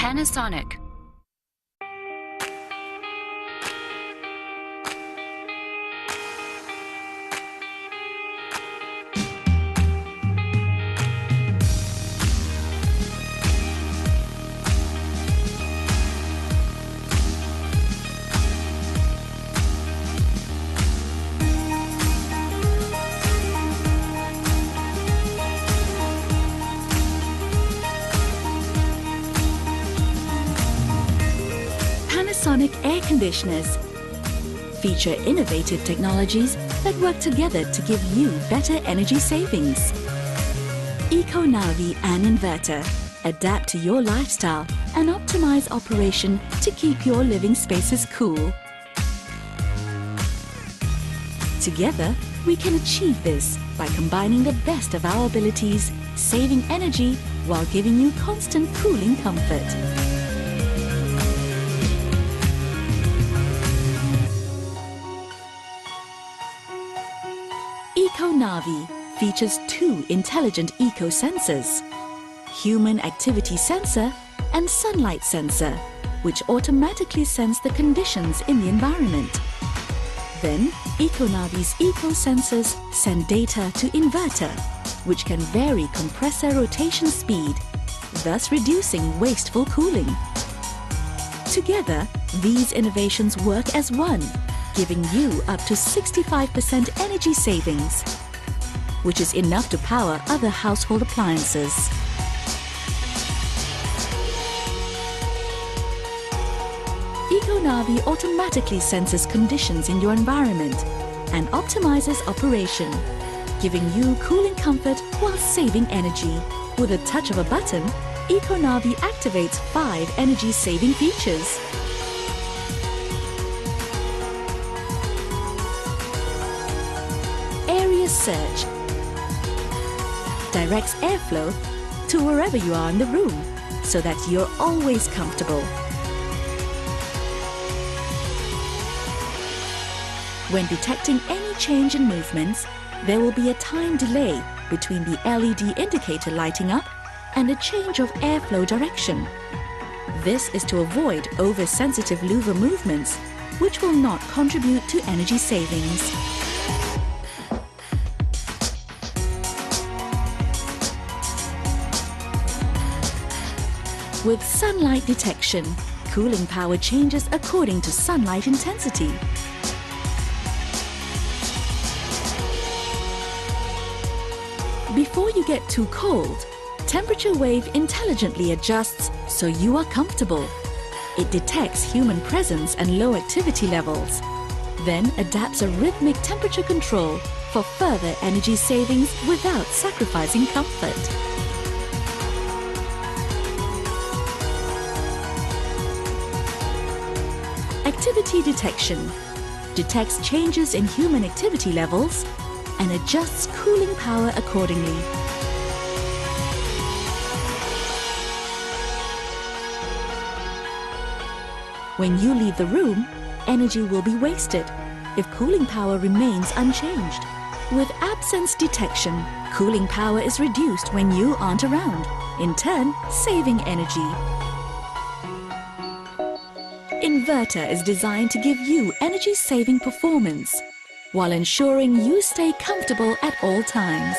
Panasonic. Panasonic air conditioners feature innovative technologies that work together to give you better energy savings. Eco-Navi and inverter adapt to your lifestyle and optimize operation to keep your living spaces cool. Together, we can achieve this by combining the best of our abilities, saving energy while giving you constant cooling comfort. Eco-Navi features two intelligent eco-sensors, human activity sensor and sunlight sensor, which automatically sense the conditions in the environment. Then, Eco-Navi's eco-sensors send data to inverter, which can vary compressor rotation speed, thus reducing wasteful cooling. Together, these innovations work as one, giving you up to 65% energy savings, which is enough to power other household appliances. Eco-Navi automatically senses conditions in your environment and optimizes operation, giving you cooling comfort while saving energy. With a touch of a button, Eco-Navi activates 5 energy-saving features. Area search directs airflow to wherever you are in the room so that you're always comfortable. When detecting any change in movements, there will be a time delay between the LED indicator lighting up and a change of airflow direction. This is to avoid oversensitive louver movements, which will not contribute to energy savings. With sunlight detection, cooling power changes according to sunlight intensity. Before you get too cold, temperature wave intelligently adjusts so you are comfortable. It detects human presence and low activity levels, then adapts a rhythmic temperature control for further energy savings without sacrificing comfort. Activity detection detects changes in human activity levels and adjusts cooling power accordingly. When you leave the room, energy will be wasted if cooling power remains unchanged. With absence detection, cooling power is reduced when you aren't around, in turn saving energy. Inverter is designed to give you energy-saving performance while ensuring you stay comfortable at all times.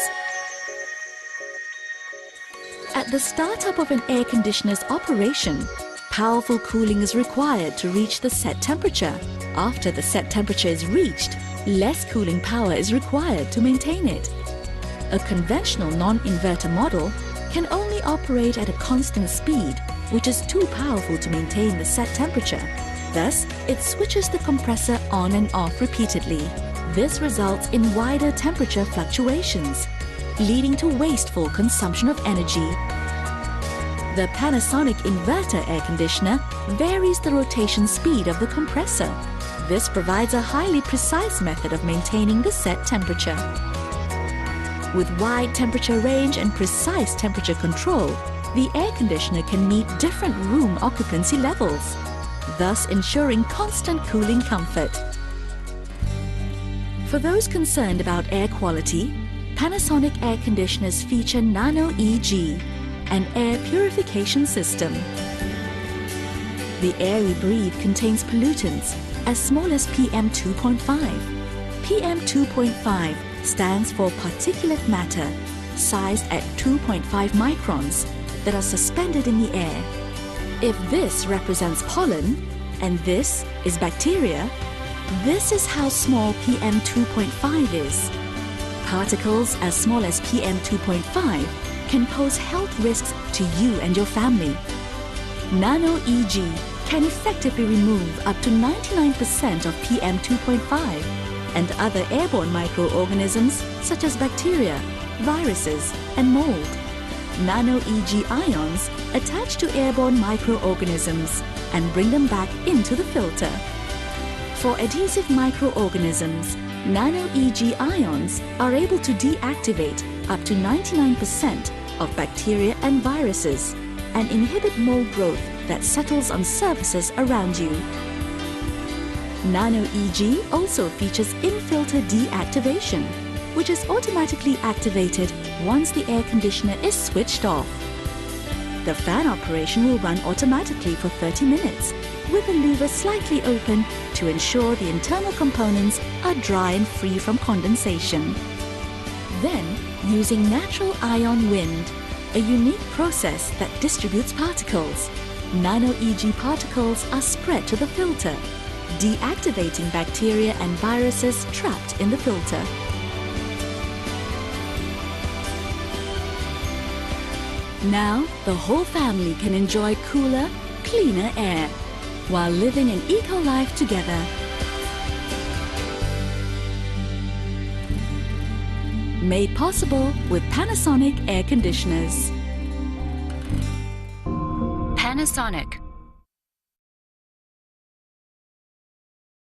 At the startup of an air conditioner's operation, powerful cooling is required to reach the set temperature. After the set temperature is reached, less cooling power is required to maintain it. A conventional non-inverter model can only operate at a constant speed, which is too powerful to maintain the set temperature. Thus, it switches the compressor on and off repeatedly. This results in wider temperature fluctuations, leading to wasteful consumption of energy. The Panasonic inverter air conditioner varies the rotation speed of the compressor. This provides a highly precise method of maintaining the set temperature. With wide temperature range and precise temperature control, the air conditioner can meet different room occupancy levels, thus ensuring constant cooling comfort. For those concerned about air quality, Panasonic air conditioners feature Nano EG, an air purification system. The air we breathe contains pollutants as small as PM 2.5. PM 2.5 stands for particulate matter, sized at 2.5 microns, that are suspended in the air. If this represents pollen and this is bacteria, this is how small PM 2.5 is. Particles as small as PM 2.5 can pose health risks to you and your family. Nano EG can effectively remove up to 99% of PM 2.5 and other airborne microorganisms such as bacteria, viruses, and mold. Nano EG ions attach to airborne microorganisms and bring them back into the filter. For adhesive microorganisms, Nano EG ions are able to deactivate up to 99% of bacteria and viruses and inhibit mold growth that settles on surfaces around you. Nano EG also features in-filter deactivation, which is automatically activated once the air conditioner is switched off. The fan operation will run automatically for 30 minutes, with the louver slightly open to ensure the internal components are dry and free from condensation. Then, using natural ion wind, a unique process that distributes particles, Nano EG particles are spread to the filter, deactivating bacteria and viruses trapped in the filter. Now, the whole family can enjoy cooler, cleaner air while living an eco-life together. Made possible with Panasonic air conditioners. Panasonic.